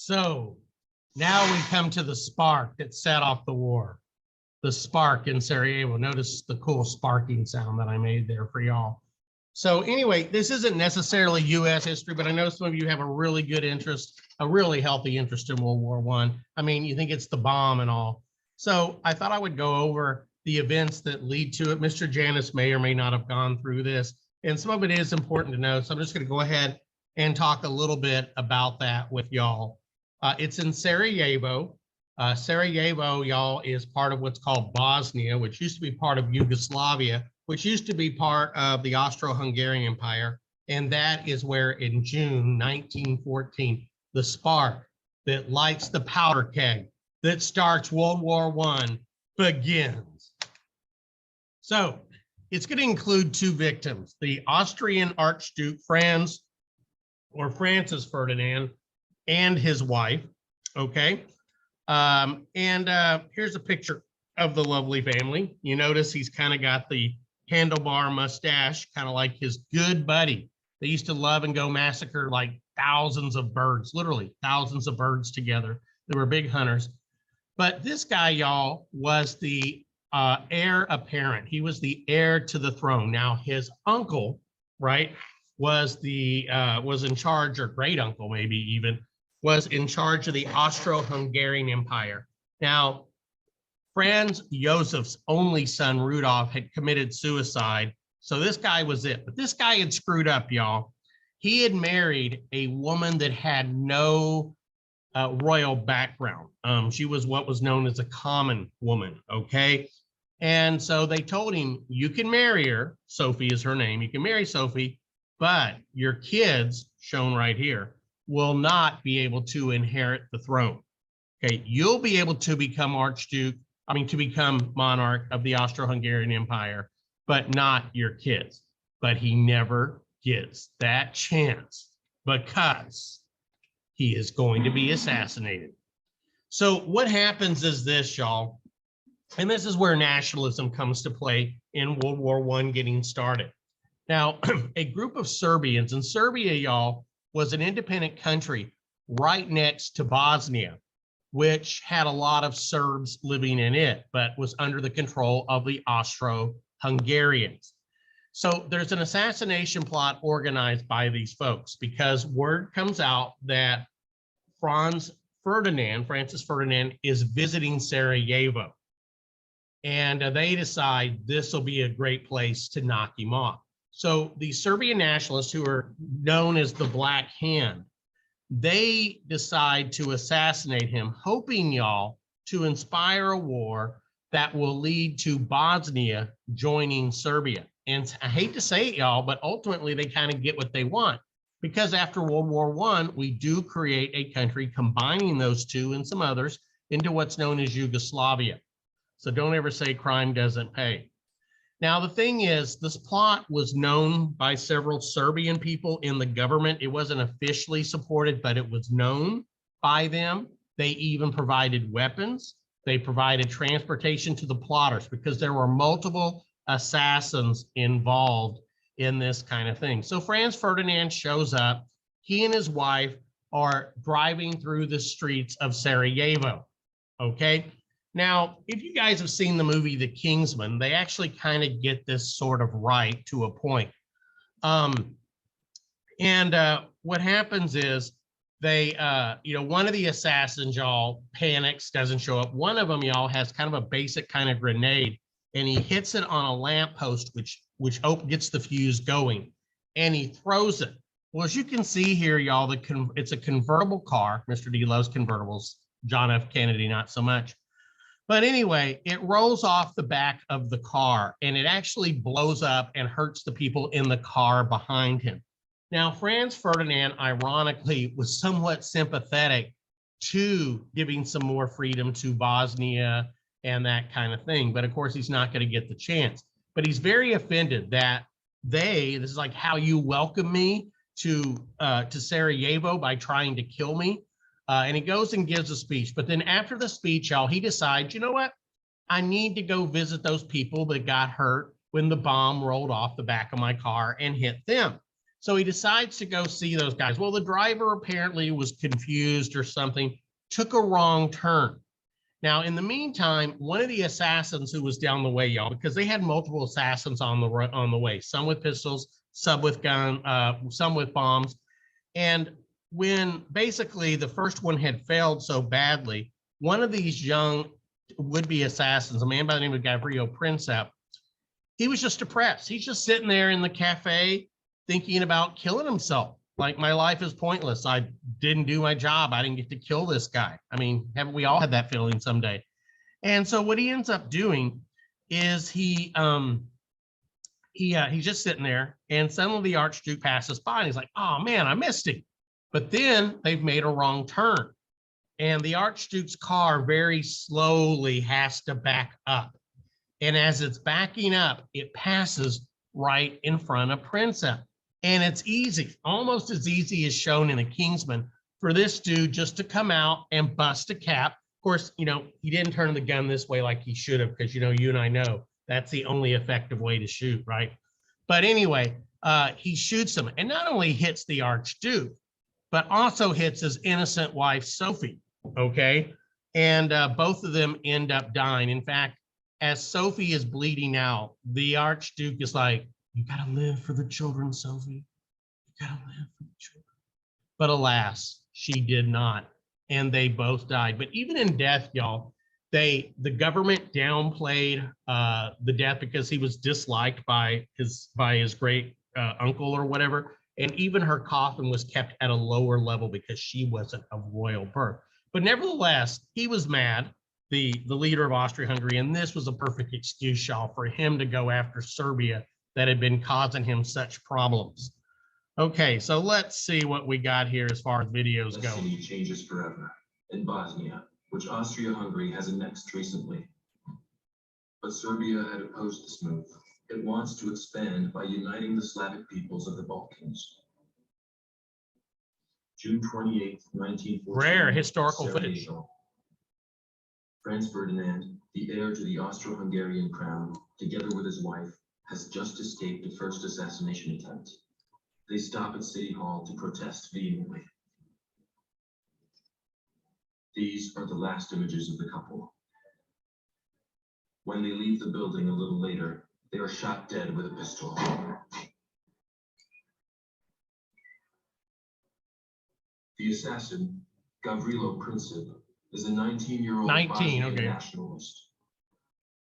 So now we come to the spark that set off the war. The spark in Sarajevo. Notice the cool sparking sound that I made there for y'all. So anyway, this isn't necessarily U.S. history, but I know some of you have a really good interest, a really healthy interest in World War I. I mean, you think it's the bomb and all. So I thought I would go over the events that lead to it. Mr. Janis may or may not have gone through this, and some of it is important to know. So I'm just going to go ahead and talk a little bit about that with y'all. It's in Sarajevo. Sarajevo, y'all, is part of what's called Bosnia, which used to be part of Yugoslavia, which used to be part of the Austro-Hungarian Empire. And that is where in June 1914, the spark that lights the powder keg that starts World War I begins. So it's going to include two victims, the Austrian Archduke Franz, or Francis Ferdinand, and his wife, okay? Here's a picture of the lovely family. You notice he's kind of got the handlebar mustache, kind of like his good buddy. They used to love and go massacre like thousands of birds, literally thousands of birds together. They were big hunters. But this guy, y'all, was the heir apparent. He was the heir to the throne. Now, his uncle, right, was in charge, or great uncle maybe even, was in charge of the Austro-Hungarian Empire. Now, Franz Josef's only son, Rudolf, had committed suicide. So this guy was it. But this guy had screwed up, y'all. He had married a woman that had no royal background. She was what was known as a common woman, okay? And so they told him, you can marry her. Sophie is her name. You can marry Sophie, but your kids, shown right here, will not be able to inherit the throne. Okay, you'll be able to become to become monarch of the Austro-Hungarian Empire, but not your kids. But he never gets that chance because he is going to be assassinated. So what happens is this, y'all, and this is where nationalism comes to play in World War I getting started. Now, a group of Serbians, and Serbia, y'all, was an independent country right next to Bosnia, which had a lot of Serbs living in it, but was under the control of the Austro-Hungarians. So there's an assassination plot organized by these folks because word comes out that Francis Ferdinand is visiting Sarajevo. And they decide this will be a great place to knock him off. So the Serbian nationalists, who are known as the Black Hand, they decide to assassinate him, hoping, y'all, to inspire a war that will lead to Bosnia joining Serbia. And I hate to say it, y'all, but ultimately they kind of get what they want, because after World War I, we do create a country combining those two and some others into what's known as Yugoslavia. So don't ever say crime doesn't pay. Now, the thing is, this plot was known by several Serbian people in the government. It wasn't officially supported, but it was known by them. They even provided weapons. They provided transportation to the plotters because there were multiple assassins involved in this kind of thing. So Franz Ferdinand shows up. He and his wife are driving through the streets of Sarajevo, okay? Now, if you guys have seen the movie The Kingsman, they actually kind of get this sort of right to a point. What happens is they, one of the assassins, y'all, panics, doesn't show up. One of them, y'all, has kind of a basic kind of grenade, and he hits it on a lamppost, which gets the fuse going, and he throws it. Well, as you can see here, y'all, it's a convertible car. Mr. D loves convertibles. John F. Kennedy, not so much. But anyway, it rolls off the back of the car and it actually blows up and hurts the people in the car behind him. Now, Franz Ferdinand, ironically, was somewhat sympathetic to giving some more freedom to Bosnia and that kind of thing. But of course, he's not going to get the chance. But he's very offended that this is like how you welcome me to Sarajevo by trying to kill me. And he goes and gives a speech. But then after the speech, y'all, he decides, you know what? I need to go visit those people that got hurt when the bomb rolled off the back of my car and hit them. So he decides to go see those guys. Well, the driver apparently was confused or something, took a wrong turn. Now, in the meantime, one of the assassins who was down the way, y'all, because they had multiple assassins on the way, some with pistols, some with some with bombs. And when basically the first one had failed so badly, one of these young would-be assassins, a man by the name of Gavrilo Princip, he was just depressed. He's just sitting there in the cafe thinking about killing himself. Like, my life is pointless. I didn't do my job. I didn't get to kill this guy. I mean, haven't we all had that feeling someday? And so what he ends up doing is he's just sitting there, and suddenly the Archduke passes by, and he's like, oh man, I missed him. But then they've made a wrong turn, and the Archduke's car very slowly has to back up. And as it's backing up, it passes right in front of Princip. And it's easy, almost as easy as shown in a Kingsman, for this dude just to come out and bust a cap. Of course, you know, he didn't turn the gun this way like he should have, because, you know, you and I know that's the only effective way to shoot, right? But anyway, he shoots him, and not only hits the Archduke, but also hits his innocent wife, Sophie, okay? And both of them end up dying. In fact, as Sophie is bleeding out, the Archduke is like, you gotta live for the children, Sophie. You gotta live for the children. But alas, she did not, and they both died. But even in death, y'all, the government downplayed the death because he was disliked by his great uncle or whatever. And even her coffin was kept at a lower level because she wasn't of royal birth. But nevertheless, he was mad, the leader of Austria-Hungary, and this was a perfect excuse, y'all, for him to go after Serbia that had been causing him such problems. Okay, so let's see what we got here as far as videos go. Destiny changes forever in Bosnia, which Austria-Hungary has annexed recently. But Serbia had opposed this move. It wants to expand by uniting the Slavic peoples of the Balkans. June 28, 1914. Rare historical footage. Franz Ferdinand, the heir to the Austro-Hungarian crown, together with his wife, has just escaped a first assassination attempt. They stop at City Hall to protest vehemently. These are the last images of the couple. When they leave the building a little later, they are shot dead with a pistol. The assassin, Gavrilo Princip, is a 19-year-old Bosnian nationalist.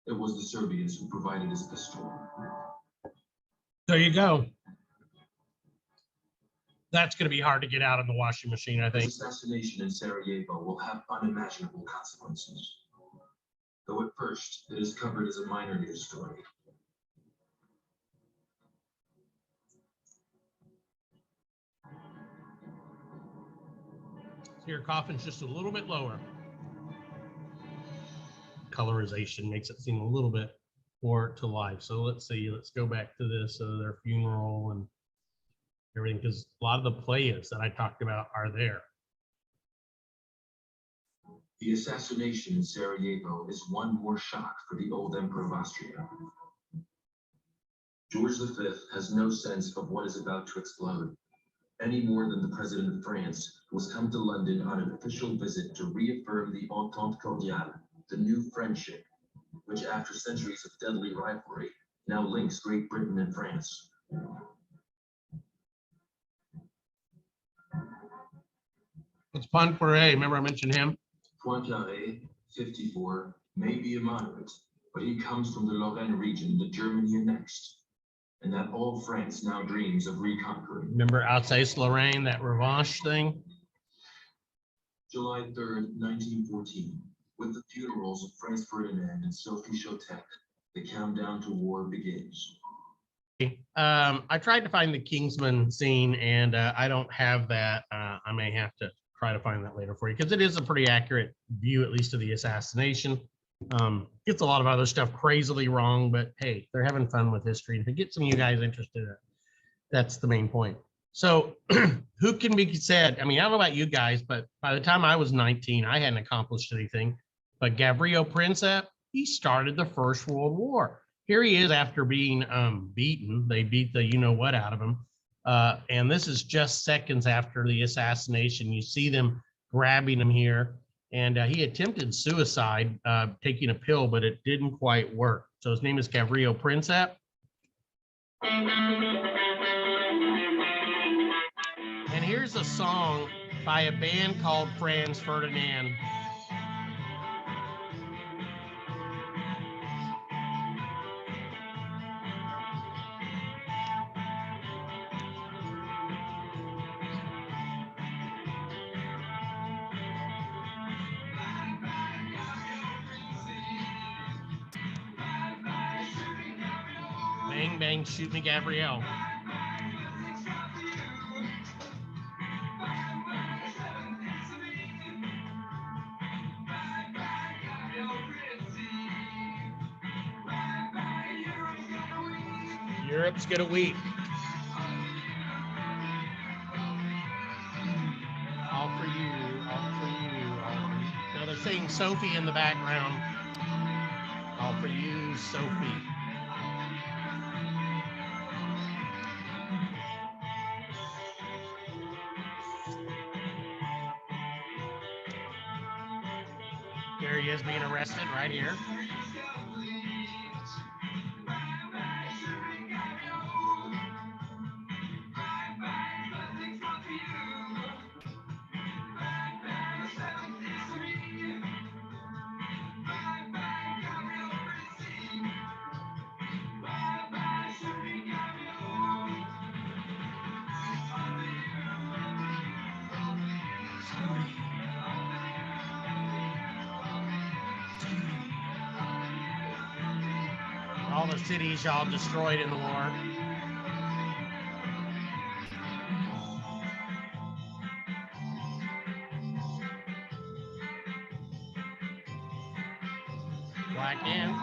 It was the Serbians who provided his pistol. There you go. That's going to be hard to get out of the washing machine, I think. His assassination in Sarajevo will have unimaginable consequences. Though at first, it is covered as a minor news story. So your coffin's just a little bit lower. Colorization makes it seem a little bit more to life. So let's see, let's go back to this, their funeral and everything, because a lot of the players that I talked about are there. The assassination in Sarajevo is one more shock for the old Emperor of Austria. George V has no sense of what is about to explode, any more than the President of France, who has come to London on an official visit to reaffirm the Entente Cordiale, the new friendship, which after centuries of deadly rivalry, now links Great Britain and France. It's Poincaré. Remember I mentioned him? Poincaré, 54, may be a moderate, but he comes from the Lorraine region that Germany annexed, and that all France now dreams of reconquering. Remember Alsace-Lorraine, that revanche thing? July 3rd, 1914, with the funerals of Franz Ferdinand and Sophie Chotek, the countdown to war begins. I tried to find the Kingsman scene, and I don't have that. I may have to try to find that later for you, because it is a pretty accurate view, at least of the assassination. Gets a lot of other stuff crazily wrong, but hey, they're having fun with history. And if it gets some of you guys interested, that's the main point. So who can be said? I mean, I don't know about you guys, but by the time I was 19, I hadn't accomplished anything. But Gavrilo Princip, he started the First World War. Here he is after being beaten. They beat the you-know-what out of him. And this is just seconds after the assassination. You see them grabbing him here. And he attempted suicide, taking a pill, but it didn't quite work. So his name is Gavrilo Princip. And here's a song by a band called Franz Ferdinand. Bang, bang, shoot me, Gabrielle. Europe's gonna weep. All for you, all for you, all for you. Now they're saying Sophie in the background. All for you, Sophie. Here he is being arrested right here. All the cities y'all destroyed in the war. Black in.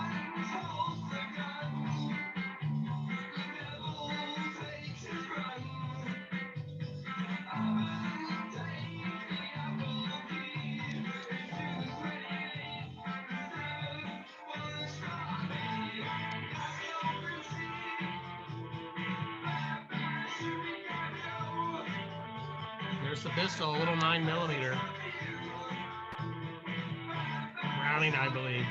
There's the pistol, a little 9mm. Browning, I believe.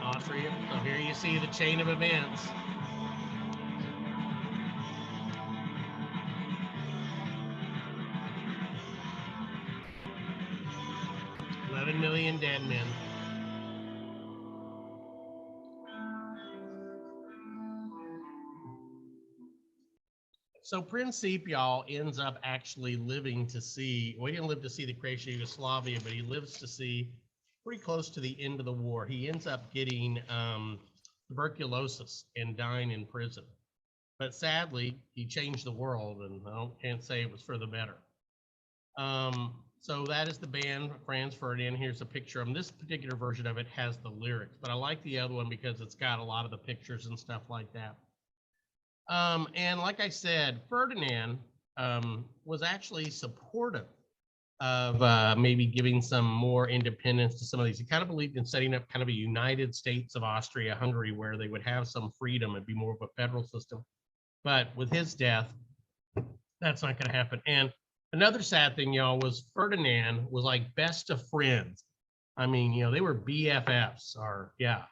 Austria. So here you see the chain of events. $11 million dead men. So Princip, y'all, ends up actually living to see, well, he didn't live to see the creation of Yugoslavia, but he lives to see pretty close to the end of the war. He ends up getting tuberculosis and dying in prison. But sadly, he changed the world, and I can't say it was for the better. So that is the band, Franz Ferdinand. Here's a picture of him. This particular version of it has the lyrics, but I like the other one because it's got a lot of the pictures and stuff like that. And like I said, Ferdinand was actually supportive of maybe giving some more independence to some of these. He kind of believed in setting up kind of a United States of Austria-Hungary where they would have some freedom and be more of a federal system. But with his death, that's not going to happen. And another sad thing, y'all, was Ferdinand was like best of friends. I mean, you know, they were BFFs, or yeah,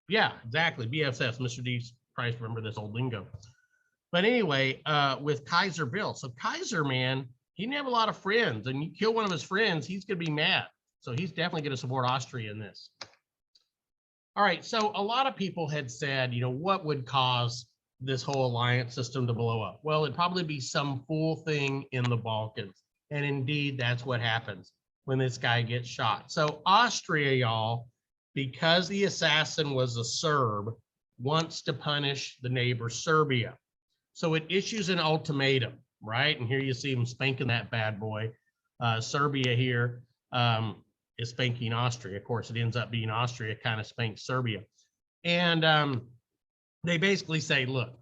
exactly, BFFs. Mr. D. Price, remember this old lingo. But anyway, with Kaiser Bill. So Kaiser, man, he didn't have a lot of friends, and you kill one of his friends, he's going to be mad. So he's definitely going to support Austria in this. All right, so a lot of people had said, you know, what would cause this whole alliance system to blow up? Well, it'd probably be some fool thing in the Balkans. And indeed, that's what happens when this guy gets shot. So Austria, y'all, because the assassin was a Serb, wants to punish the neighbor Serbia. So it issues an ultimatum, right? And here you see him spanking that bad boy. Serbia here is spanking Austria. Of course, it ends up being Austria kind of spanks Serbia. And they basically say, look,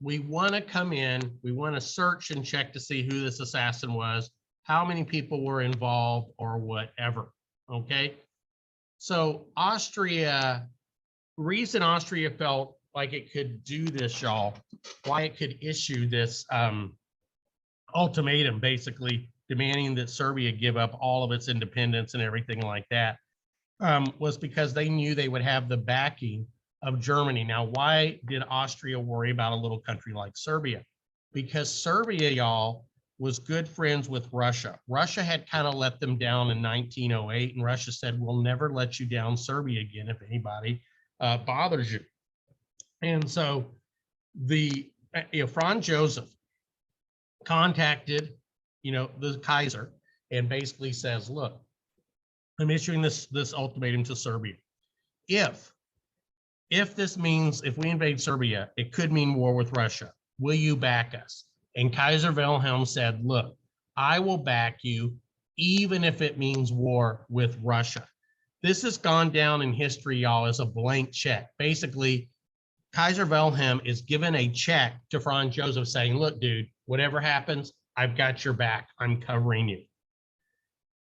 we want to come in, we want to search and check to see who this assassin was. how many people were involved or whatever. Okay. So reason Austria felt like it could do this, y'all, why it could issue this ultimatum, basically demanding that Serbia give up all of its independence and everything like that, was because they knew they would have the backing of Germany. Now, why did Austria worry about a little country like Serbia? Because Serbia, y'all, was good friends with Russia. Russia had kind of let them down in 1908, and Russia said, we'll never let you down, Serbia, again, if anybody bothers you. And so Franz Joseph contacted, the Kaiser and basically says, look, I'm issuing this ultimatum to Serbia. If this means, if we invade Serbia, it could mean war with Russia. Will you back us? And Kaiser Wilhelm said, look, I will back you even if it means war with Russia. This has gone down in history, y'all, as a blank check. Basically, Kaiser Wilhelm is given a check to Franz Joseph saying, look, dude, whatever happens, I've got your back. I'm covering you.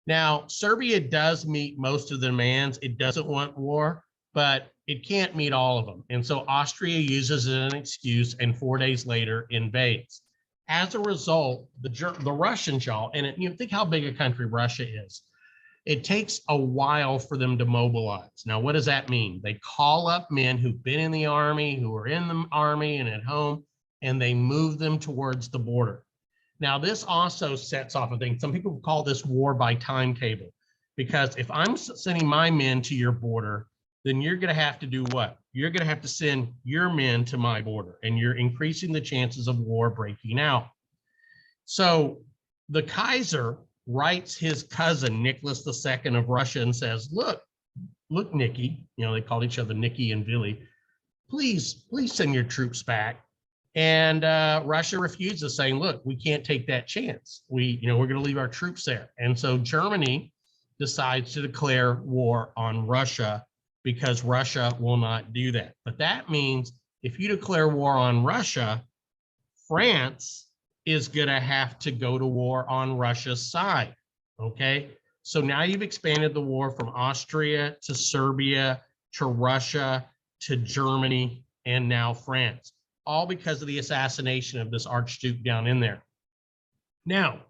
Now, Serbia does meet most of the demands. It doesn't want war, but it can't meet all of them. And so Austria uses it as an excuse and 4 days later invades. As a result, the Russians, y'all, and think how big a country Russia is. It takes a while for them to mobilize. Now, what does that mean? They call up men who've been in the army, who are in the army and at home, and they move them towards the border. Now, this also sets off a thing. Some people call this war by timetable, because if I'm sending my men to your border, then you're going to have to do what? You're going to have to send your men to my border, and you're increasing the chances of war breaking out. So the Kaiser writes his cousin, Nicholas II of Russia, and says, look, Nicky, they called each other Nicky and Billy, please send your troops back. And Russia refuses, saying, look, we can't take that chance. We're going to leave our troops there. And so Germany decides to declare war on Russia because Russia will not do that. But that means if you declare war on Russia, France is going to have to go to war on Russia's side. Okay. So now you've expanded the war from Austria to Serbia to Russia to Germany and now France, all because of the assassination of this Archduke down in there. Now,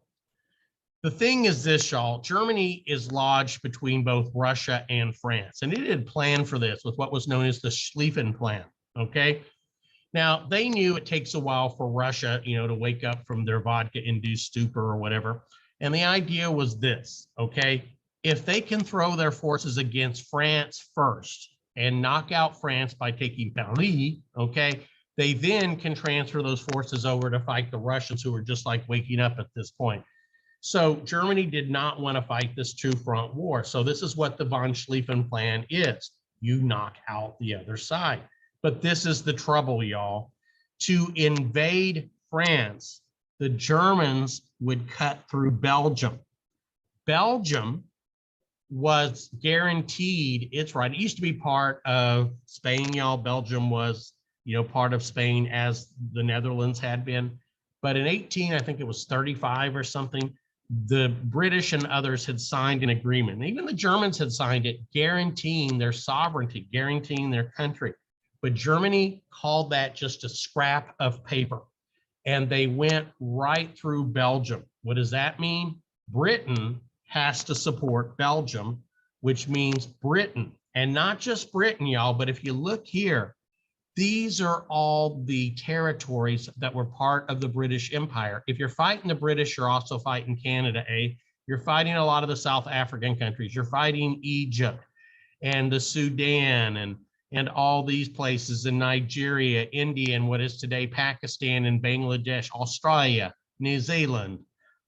the thing is this, y'all, Germany is lodged between both Russia and France, and it had planned for this with what was known as the Schlieffen Plan, okay? Now, they knew it takes a while for Russia, to wake up from their vodka-induced stupor or whatever, and the idea was this, okay? If they can throw their forces against France first and knock out France by taking Paris, okay, they then can transfer those forces over to fight the Russians, who are just like waking up at this point. So Germany did not want to fight this two-front war. So this is what the von Schlieffen Plan is. You knock out the other side. But this is the trouble, y'all. To invade France, the Germans would cut through Belgium. Belgium was guaranteed its right. It used to be part of Spain, y'all. Belgium was, part of Spain as the Netherlands had been. But in I think it was 35 or something, the British and others had signed an agreement. And even the Germans had signed it, guaranteeing their sovereignty, guaranteeing their country. But Germany called that just a scrap of paper. And they went right through Belgium. What does that mean? Britain has to support Belgium, which means Britain. And not just Britain, y'all, but if you look here, these are all the territories that were part of the British Empire. If you're fighting the British, you're also fighting Canada, eh? You're fighting a lot of the South African countries. You're fighting Egypt and the Sudan and all these places in Nigeria, India, and what is today Pakistan and Bangladesh, Australia, New Zealand,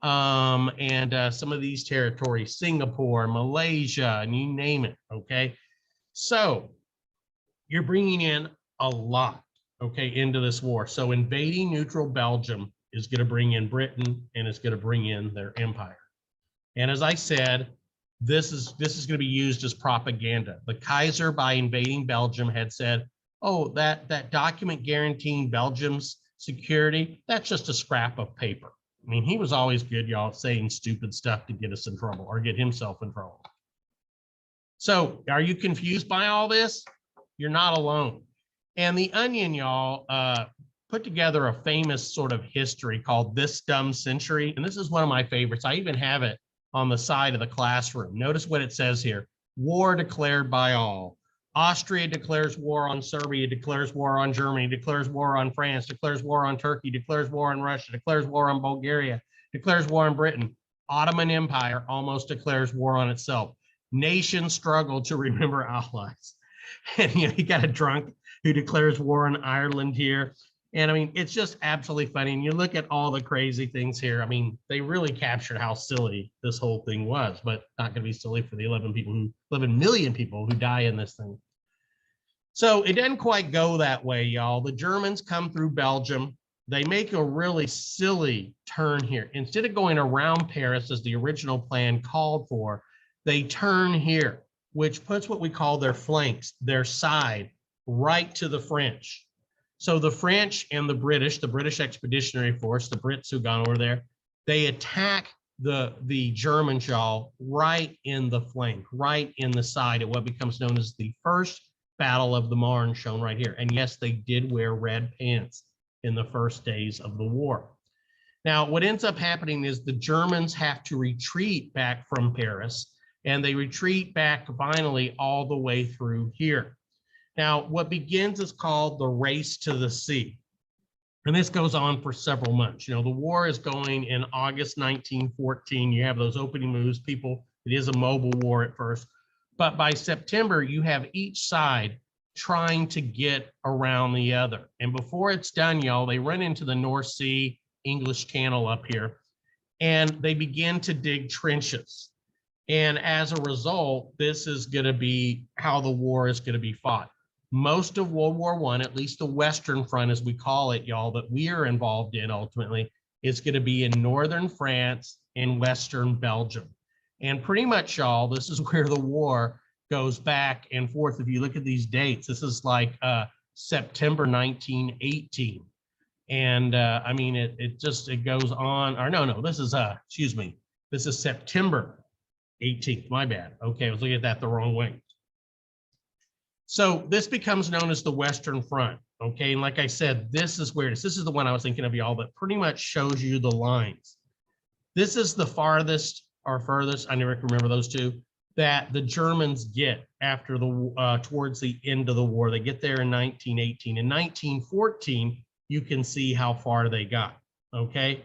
and some of these territories, Singapore, Malaysia, and you name it, okay? So you're bringing in a lot, okay, into this war. So invading neutral Belgium is going to bring in Britain, and it's going to bring in their empire. And as I said, this is going to be used as propaganda. The Kaiser, by invading Belgium, had said, oh, that document guaranteeing Belgium's security, that's just a scrap of paper. I mean, he was always good, y'all, at saying stupid stuff to get us in trouble or get himself in trouble. So are you confused by all this? You're not alone. And the Onion, y'all, put together a famous sort of history called This Dumb Century. And this is one of my favorites. I even have it on the side of the classroom. Notice what it says here. War declared by all. Austria declares war on Serbia, declares war on Germany, declares war on France, declares war on Turkey, declares war on Russia, declares war on Bulgaria, declares war on Britain. Ottoman Empire almost declares war on itself. Nations struggle to remember allies. And you got a drunk who declares war on Ireland here. And I mean, it's just absolutely funny. And you look at all the crazy things here. I mean, they really captured how silly this whole thing was, but not going to be silly for the 11 million people who die in this thing. So it doesn't quite go that way, y'all. The Germans come through Belgium. They make a really silly turn here. Instead of going around Paris as the original plan called for, they turn here, which puts what we call their flanks, their side, right to the French. So the French and the British Expeditionary Force, the Brits who've gone over there, they attack the Germans, y'all, right in the flank, right in the side at what becomes known as the First Battle of the Marne, shown right here. And yes, they did wear red pants in the first days of the war. Now, what ends up happening is the Germans have to retreat back from Paris, and they retreat back finally all the way through here. Now, what begins is called the Race to the Sea. And this goes on for several months. You know, the war is going in August 1914. You have those opening moves. It is a mobile war at first. But by September, you have each side trying to get around the other. And before it's done, y'all, they run into the North Sea, English Channel up here, and they begin to dig trenches. And as a result, this is going to be how the war is going to be fought. Most of World War I, at least the Western Front, as we call it, y'all, that we are involved in ultimately, is going to be in northern France and western Belgium. And pretty much, y'all, this is where the war goes back and forth. If you look at these dates, this is like September 1918. And I mean, it goes on, or no, this is, this is September 18th, my bad. Okay, I was looking at that the wrong way. So this becomes known as the Western Front, okay? And like I said, this is where it is. This is the one I was thinking of, y'all, that pretty much shows you the lines. This is the farthest or furthest, I never can remember those two, that the Germans get after the, towards the end of the war. They get there in 1918. In 1914, you can see how far they got, okay?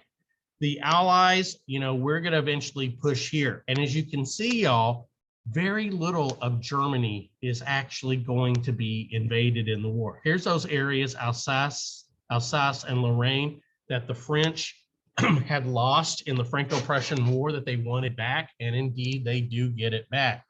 The Allies, you know, we're gonna eventually push here. And as you can see, y'all, very little of Germany is actually going to be invaded in the war. Here's those areas, Alsace and Lorraine, that the French had lost in the Franco-Prussian War that they wanted back, and indeed they do get it back.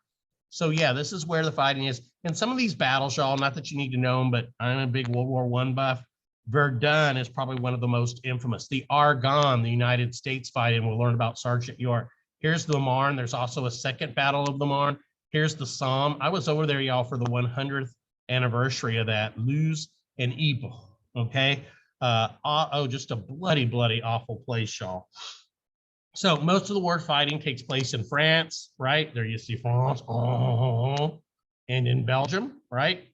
So yeah, this is where the fighting is. And some of these battles, y'all, not that you need to know them, but I'm a big World War I buff. Verdun is probably one of the most infamous. The Argonne, the United States fighting, we'll learn about Sergeant York. Here's the Marne. There's also a second Battle of the Marne. Here's the Somme. I was over there, y'all, for the 100th anniversary of that. Luz and Ypres, okay? Just a bloody, bloody awful place, y'all. So most of the war fighting takes place in France, right? There you see France, and in Belgium, right?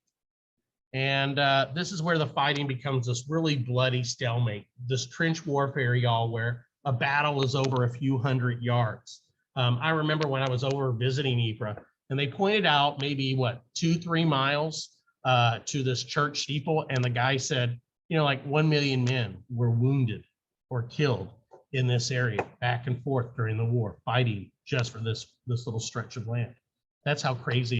And this is where the fighting becomes this really bloody stalemate, this trench warfare, y'all, where a battle is over a few hundred yards. I remember when I was over visiting Ypres, and they pointed out maybe, what, 2-3 miles to this church steeple, and the guy said, you know, like 1 million men were wounded or killed in this area back and forth during the war, fighting just for this little stretch of land. That's how crazy